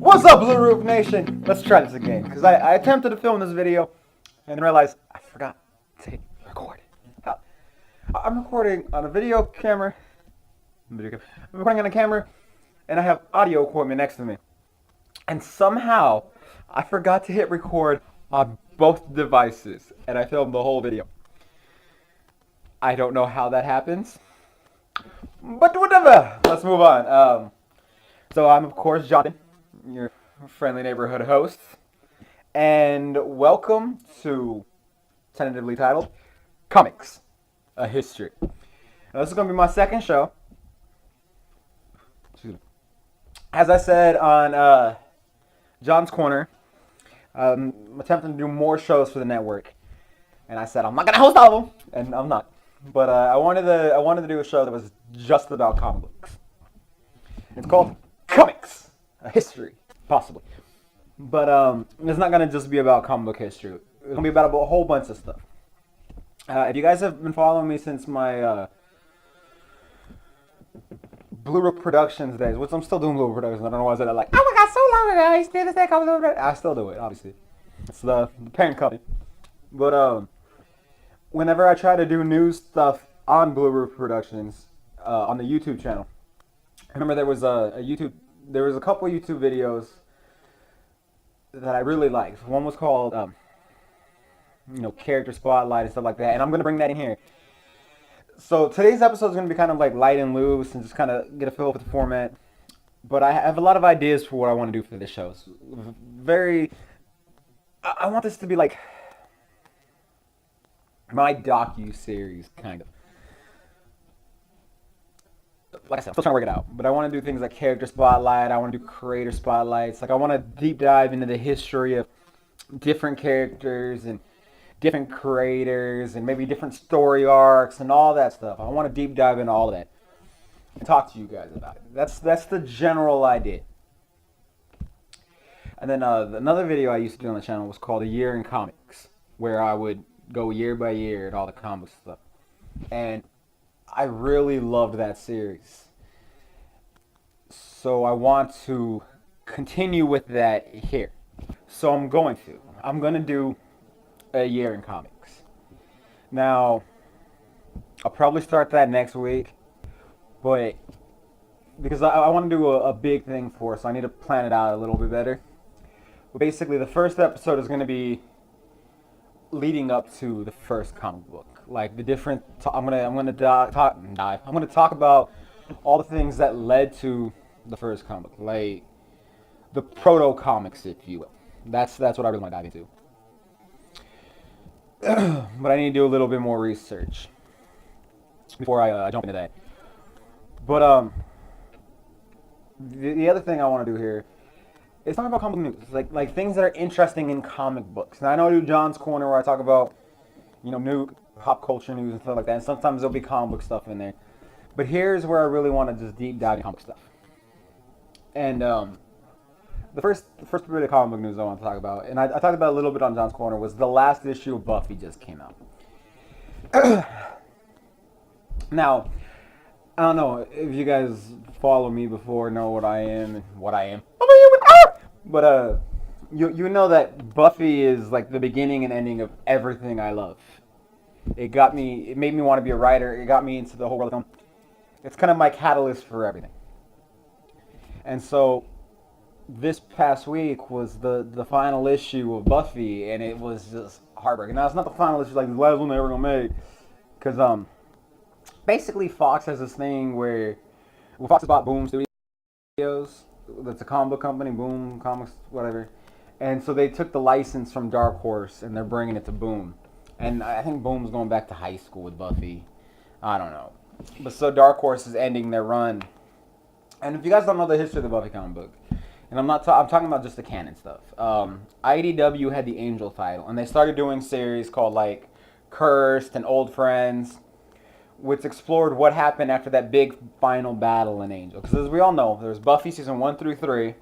What's up, Blue Roof Nation? Let's try this again, because I attempted to film this video and realized I forgot to hit record. I'm recording on a video camera. I'm recording on a camera, and I have audio equipment next to me. And somehow, I forgot to hit record on both devices, and I filmed the whole video. I don't know how that happens, but whatever. Let's move on. So I'm, of course, Jonathan, your friendly neighborhood host, and welcome to, tentatively titled, Comics, a History. Now, this is going to be my second show. As I said on John's Corner, I'm attempting to do more shows for the network, and I said I'm not going to host all of them, and I'm not. But I wanted to do a show that was just about comic books. It's called Comics, a History, possibly. But it's not going to just be about comic book history. It's going to be about a whole bunch of stuff. If you guys have been following me since my Blue Roof Productions days, which I'm still doing Blue Roof Productions, I don't know why I said that, like, oh my god, so long ago, I still say Blue Roof Productions. I still do it, obviously. It's the parent company. But whenever I try to do new stuff on Blue Roof Productions, on the YouTube channel, I remember there was a couple YouTube videos that I really liked. One was called, character spotlight and stuff like that, and I'm gonna bring that in here. So today's episode is gonna be kind of like light and loose and just kind of get a feel for the format. But I have a lot of ideas for what I want to do for this show. I want this to be like my docu-series, kind of. Like I said, I'm still trying to work it out. But I want to do things like character spotlight. I want to do creator spotlights. Like, I want to deep dive into the history of different characters and different creators and maybe different story arcs and all that stuff. I want to deep dive into all of that and talk to you guys about it. That's the general idea. And then another video I used to do on the channel was called A Year in Comics, where I would go year by year at all the comic stuff. And I really loved that series. So I want to continue with that here. So I'm going to do A Year in Comics. Now, I'll probably start that next week, but because I want to do a big thing for it, so I need to plan it out a little bit better. But basically, the first episode is going to be leading up to the first comic book, like the different. I'm gonna talk about all the things that led to the first comic book, like the proto comics, if you will. That's what I really want to dive into. But I need to do a little bit more research before I jump into that. But the other thing I want to do here is talk about comic news, like things that are interesting in comic books. Now, I know I do John's Corner where I talk about, new pop culture news and stuff like that, and sometimes there'll be comic book stuff in there. But here's where I really want to just deep dive into comic stuff. And the first bit of comic book news I want to talk about, and I talked about a little bit on John's Corner, was the last issue of Buffy just came out. Now, I don't know if you guys follow me before, know what I am and what I am. But you know that Buffy is like the beginning and ending of everything I love. It made me want to be a writer. It got me into the whole world of film. It's kind of my catalyst for everything. And so this past week was the final issue of Buffy, and it was just heartbreaking. Now, it's not the final issue, like the last one they ever gonna make, because basically Fox has this thing where Fox bought Boom Studios. That's a comic book company, Boom Comics, whatever. And so they took the license from Dark Horse and they're bringing it to Boom. And I think Boom's going back to high school with Buffy. I don't know. But so Dark Horse is ending their run. And if you guys don't know the history of the Buffy comic book, and I'm talking about just the canon stuff. IDW had the Angel title, and they started doing series called like Cursed and Old Friends, which explored what happened after that big final battle in Angel. Because as we all know, there's Buffy season 1 through 3,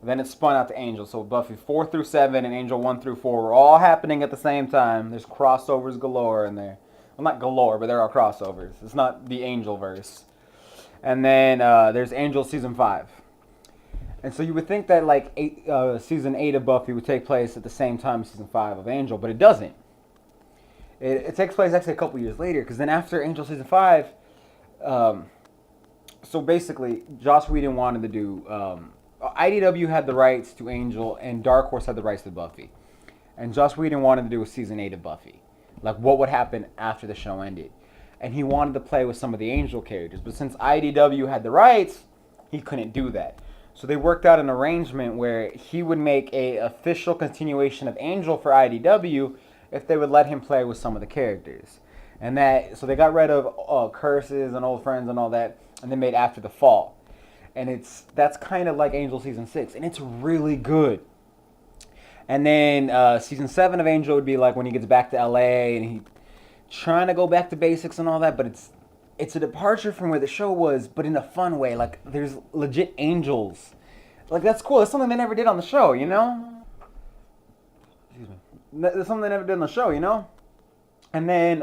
then it spun out to Angel. So Buffy 4 through 7 and Angel 1 through 4 were all happening at the same time. There's crossovers galore in there. Well, not galore, but there are crossovers. It's not the Angel verse. And then there's Angel season 5. And so you would think that like season 8 of Buffy would take place at the same time as season 5 of Angel, but it doesn't. It takes place actually a couple years later, because then after Angel season 5, um, so basically Joss Whedon wanted to do. IDW had the rights to Angel, and Dark Horse had the rights to Buffy. And Joss Whedon wanted to do a season 8 of Buffy, like what would happen after the show ended, and he wanted to play with some of the Angel characters. But since IDW had the rights, he couldn't do that. So they worked out an arrangement where he would make a official continuation of Angel for IDW if they would let him play with some of the characters. And that, so they got rid of curses and old friends and all that, and they made After the Fall. And that's kind of like Angel season 6, and it's really good. And then season 7 of Angel would be like when he gets back to LA and he trying to go back to basics and all that, but it's a departure from where the show was, but in a fun way. Like, there's legit angels. Like, that's cool. That's something they never did on the show, you know? Excuse me. That's something they never did on the show, you know? And then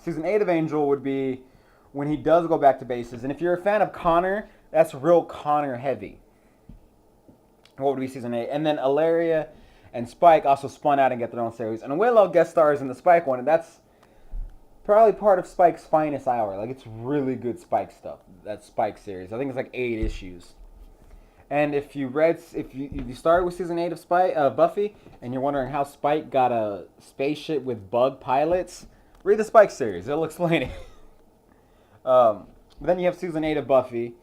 season 8 of Angel would be when he does go back to basics. And if you're a fan of Connor, that's real Connor heavy. What would be season 8? And then Ilaria and Spike also spun out and get their own series. And Willow guest stars in the Spike one, and that's probably part of Spike's finest hour. Like, it's really good Spike stuff. That Spike series. I think it's like 8 issues. And if you started with season 8 of Buffy, and you're wondering how Spike got a spaceship with bug pilots, read the Spike series. It'll explain it. But then you have season 8 of Buffy,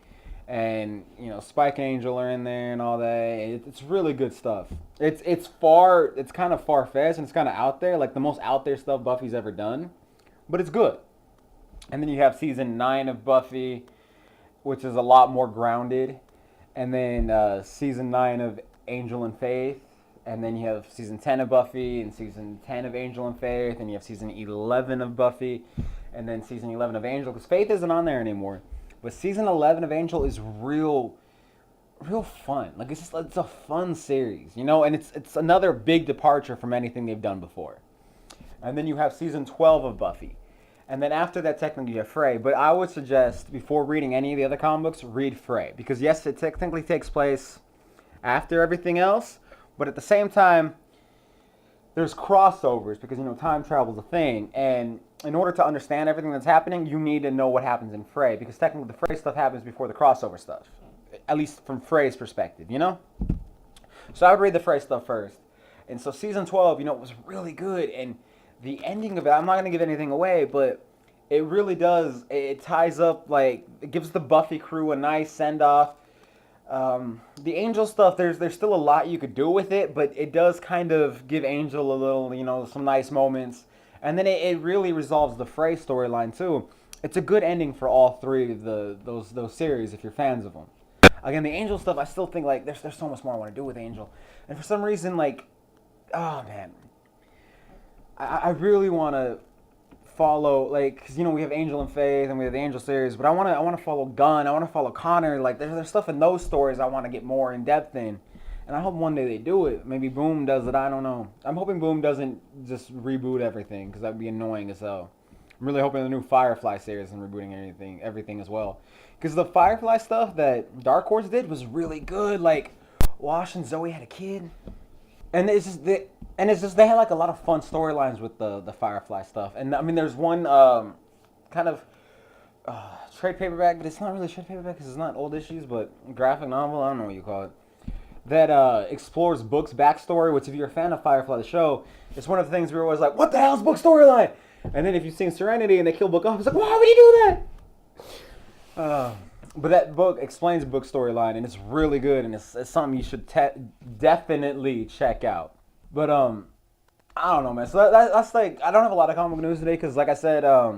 and Spike and Angel are in there and all that. It's really good stuff. It's kind of far-fetched and it's kind of out there, like the most out there stuff Buffy's ever done. But it's good. And then you have season 9 of Buffy, which is a lot more grounded. And then season 9 of Angel and Faith. And then you have season 10 of Buffy and season 10 of Angel and Faith. And you have season 11 of Buffy. And then season 11 of Angel. Because Faith isn't on there anymore. But season 11 of Angel is real fun. Like, it's a fun series, and it's another big departure from anything they've done before. And then you have season 12 of Buffy. And then after that, technically, you have Frey. But I would suggest, before reading any of the other comic books, read Frey. Because, yes, it technically takes place after everything else. But at the same time, there's crossovers. Because, time travel is a thing. And in order to understand everything that's happening, you need to know what happens in Frey. Because technically, the Frey stuff happens before the crossover stuff. At least from Frey's perspective, So I would read the Frey stuff first. And so season 12, was really good. And the ending of it, I'm not going to give anything away, but it really does. It ties up, like, it gives the Buffy crew a nice send-off. The Angel stuff, there's still a lot you could do with it, but it does kind of give Angel a little, some nice moments. And then it really resolves the Frey storyline, too. It's a good ending for all three of those series, if you're fans of them. Again, the Angel stuff, I still think, like, there's so much more I want to do with Angel. And for some reason, like, oh, man. I really want to follow, like, because, we have Angel and Faith, and we have the Angel series, but I want to follow Gunn, I want to follow Connor. Like, there's stuff in those stories I want to get more in-depth in. And I hope one day they do it. Maybe Boom does it, I don't know. I'm hoping Boom doesn't just reboot everything, because that would be annoying as hell. I'm really hoping the new Firefly series isn't rebooting everything as well. Because the Firefly stuff that Dark Horse did was really good. Like, Wash and Zoe had a kid. And it's just they had like a lot of fun storylines with the Firefly stuff. And I mean, there's one kind of trade paperback, but it's not really trade paperback because it's not old issues, but graphic novel, I don't know what you call it, that explores Book's backstory, which if you're a fan of Firefly the show, it's one of the things we were always like, what the hell's Book's storyline? And then if you've seen Serenity and they kill Book off, it's like, why would he do that? But that book explains Book's storyline, and it's really good, and it's something you should definitely check out. But I don't know, man. So that's like, I don't have a lot of comic book news today because, like I said, I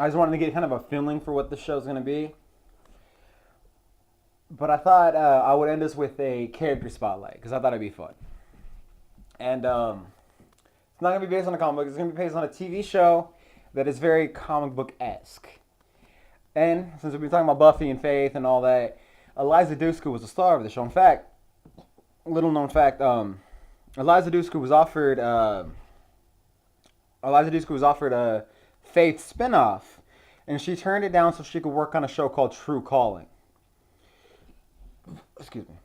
just wanted to get kind of a feeling for what the show's gonna be. But I thought I would end this with a character spotlight because I thought it'd be fun. And it's not gonna be based on a comic book. It's gonna be based on a TV show that is very comic book-esque. And since we've been talking about Buffy and Faith and all that, Eliza Dushku was the star of the show. In fact, little known fact, Eliza Dushku was offered a Faith spinoff, and she turned it down so she could work on a show called True Calling. Excuse me.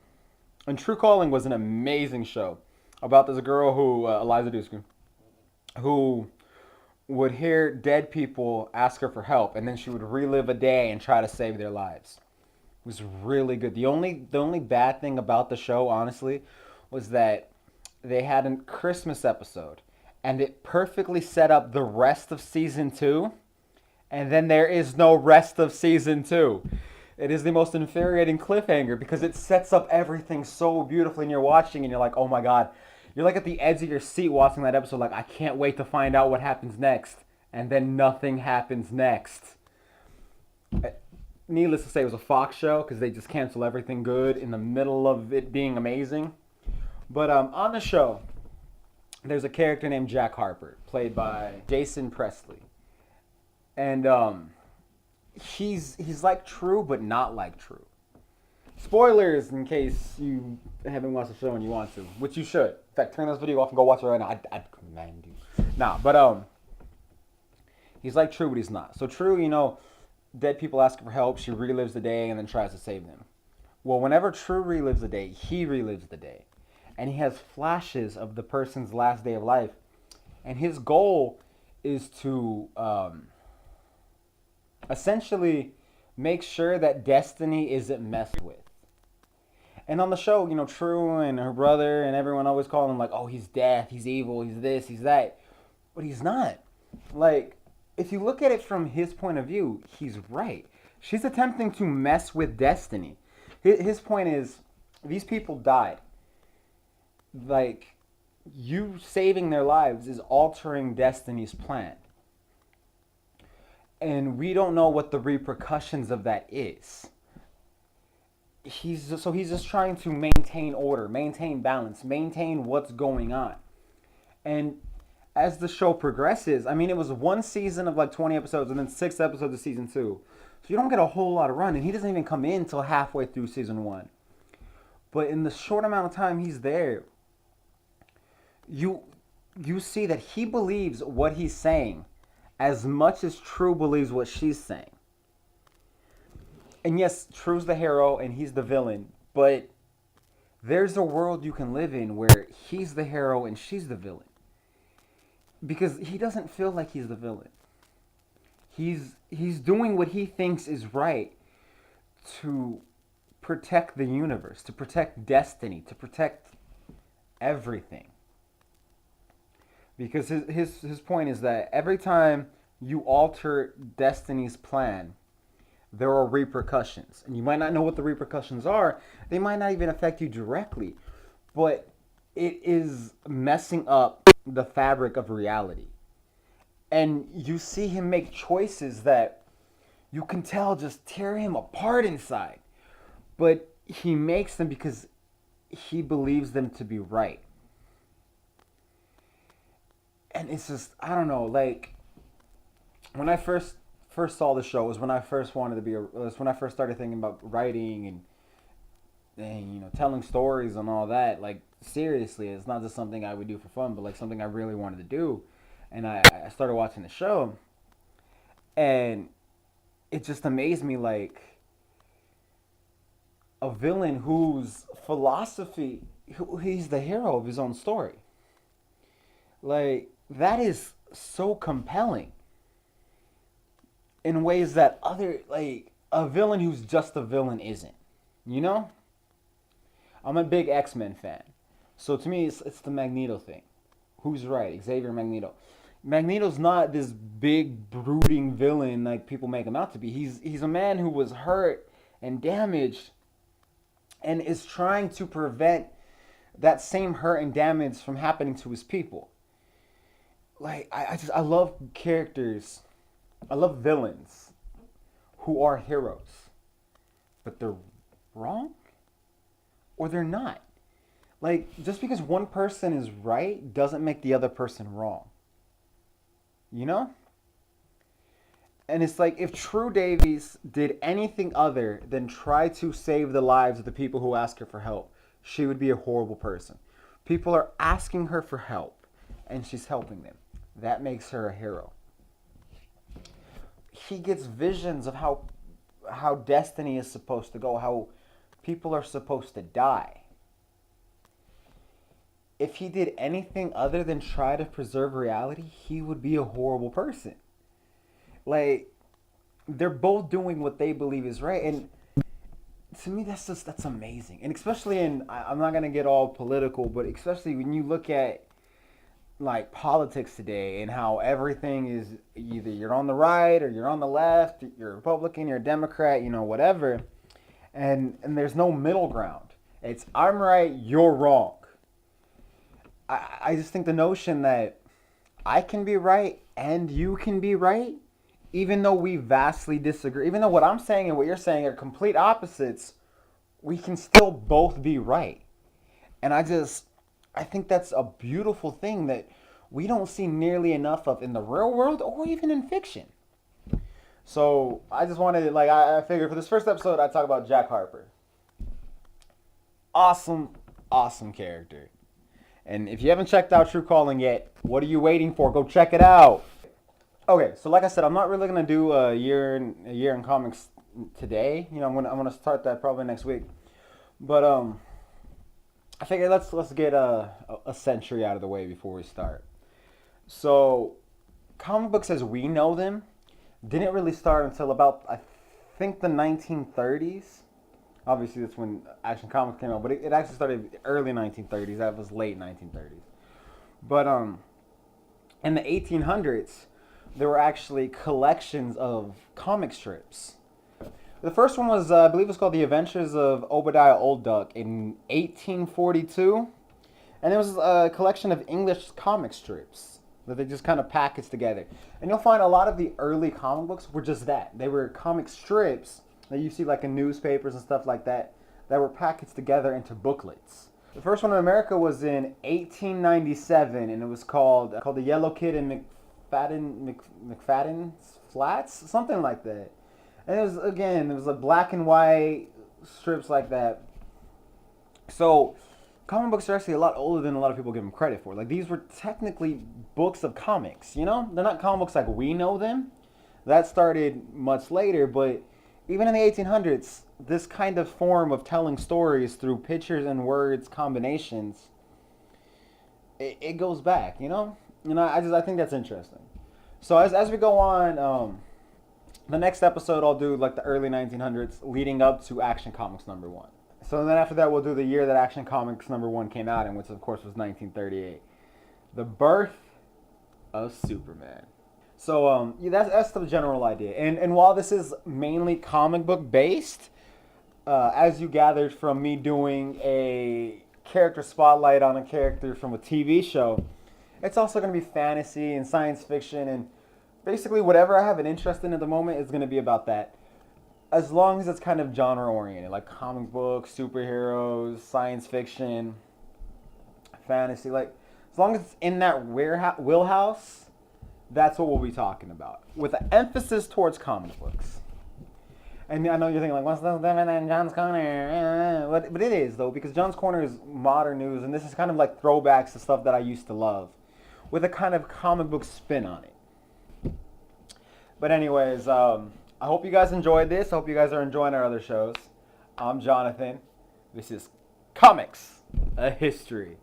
And True Calling was an amazing show about this girl who, Eliza Dushku, who would hear dead people ask her for help, and then she would relive a day and try to save their lives. It was really good. The only bad thing about the show, honestly, was that they had a Christmas episode, and it perfectly set up the rest of season two, and then there is no rest of season two. It is the most infuriating cliffhanger because it sets up everything so beautifully, and you're watching, and you're like, oh my god. You're like at the edge of your seat watching that episode, like, I can't wait to find out what happens next. And then nothing happens next. Needless to say, it was a Fox show because they just cancel everything good in the middle of it being amazing. But on the show, there's a character named Jack Harper, played by Jason Presley, and he's like True, but not like True. Spoilers in case you haven't watched the show and you want to, which you should. In fact, turn this video off and go watch it right now. I'd command you. Nah, but he's like True, but he's not. So True, dead people ask for help. She relives the day and then tries to save them. Well, whenever True relives the day, he relives the day, and he has flashes of the person's last day of life, and his goal is to essentially make sure that destiny isn't messed with. And on the show, True and her brother and everyone always call him like, oh, he's death, he's evil, he's this, he's that. But he's not. Like, if you look at it from his point of view, he's right. She's attempting to mess with destiny. His point is, these people died. Like, you saving their lives is altering destiny's plan. And we don't know what the repercussions of that is. He's just trying to maintain order, maintain balance, maintain what's going on. And as the show progresses, I mean, it was one season of like 20 episodes and then 6 episodes of season 2. So you don't get a whole lot of run, and he doesn't even come in until halfway through season 1. But in the short amount of time he's there, you see that he believes what he's saying as much as True believes what she's saying. And yes, True's the hero and he's the villain, but there's a world you can live in where he's the hero and she's the villain. Because he doesn't feel like he's the villain. He's doing what he thinks is right to protect the universe, to protect destiny, to protect everything. Because his point is that every time you alter destiny's plan, there are repercussions. And you might not know what the repercussions are. They might not even affect you directly. But it is messing up the fabric of reality. And you see him make choices that you can tell just tear him apart inside. But he makes them because he believes them to be right. And it's just, I don't know, like, when I first saw the show was when I first wanted to be was when I first started thinking about writing and telling stories and all that. Like, seriously, it's not just something I would do for fun, but like something I really wanted to do. And I started watching the show, and it just amazed me, like, a villain whose philosophy, he's the hero of his own story. Like, that is so compelling in ways that a villain who's just a villain isn't. You know? I'm a big X-Men fan. So to me, it's the Magneto thing. Who's right? Xavier Magneto. Magneto's not this big, brooding villain like people make him out to be. He's a man who was hurt and damaged and is trying to prevent that same hurt and damage from happening to his people. Like, I love characters. I love villains who are heroes, but they're wrong or they're not. Like, just because one person is right doesn't make the other person wrong. You know? And it's like, if True Davies did anything other than try to save the lives of the people who ask her for help, she would be a horrible person. People are asking her for help, and she's helping them. That makes her a hero. He gets visions of how destiny is supposed to go, how people are supposed to die. if he did anything other than try to preserve reality, he would be a horrible person. Like, they're both doing what they believe is right, and to me that's amazing. And especially I'm not gonna get all political, but especially when you look at like politics today and how everything is either you're on the right or you're on the left, you're a Republican, you're a Democrat, whatever, and there's no middle ground. It's I'm right, you're wrong. I just think the notion that I can be right and you can be right, even though we vastly disagree, even though what I'm saying and what you're saying are complete opposites, we can still both be right. And I think that's a beautiful thing that we don't see nearly enough of in the real world or even in fiction. So I just wanted, like, I figured for this first episode, I'd talk about Jack Harper. Awesome, awesome character. And if you haven't checked out True Calling yet, what are you waiting for? Go check it out. Okay, so like I said, I'm not really gonna do a year in comics today. I'm gonna start that probably next week. But I figured let's get a century out of the way before we start. So, comic books as we know them didn't really start until about I think the 1930s. Obviously, that's when Action Comics came out, but it actually started early 1930s. That was late 1930s. But in the 1800s, there were actually collections of comic strips. The first one was, I believe, it was called The Adventures of Obadiah Old Duck in 1842, and it was a collection of English comic strips that they just kind of packaged together. And you'll find a lot of the early comic books were just that. They were comic strips that you see like in newspapers and stuff like that were packaged together into booklets. The first one in America was in 1897, and it was called The Yellow Kid in McFadden's Flats, something like that. And it was like black and white strips like that. So comic books are actually a lot older than a lot of people give them credit for. Like, these were technically books of comics, They're not comic books like we know them. That started much later, but even in the 1800s, this kind of form of telling stories through pictures and words combinations, it goes back, I think that's interesting. So as we go on, the next episode I'll do like the early 1900s leading up to Action Comics #1. So then after that we'll do the year that Action Comics #1 came out in, which of course was 1938. The birth of Superman. So that's the general idea. And while this is mainly comic book based, as you gathered from me doing a character spotlight on a character from a TV show, it's also going to be fantasy and science fiction, and basically whatever I have an interest in at the moment is going to be about that. As long as it's kind of genre oriented, like comic books, superheroes, science fiction, fantasy, like as long as it's in that wheelhouse, that's what we'll be talking about, with an emphasis towards comic books. And I know you're thinking, like, what's the difference than John's Corner? But it is, though, because John's Corner is modern news, and this is kind of like throwbacks to stuff that I used to love, with a kind of comic book spin on it. But anyways, I hope you guys enjoyed this. I hope you guys are enjoying our other shows. I'm Jonathan. This is Comics, a History.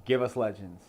Give us legends.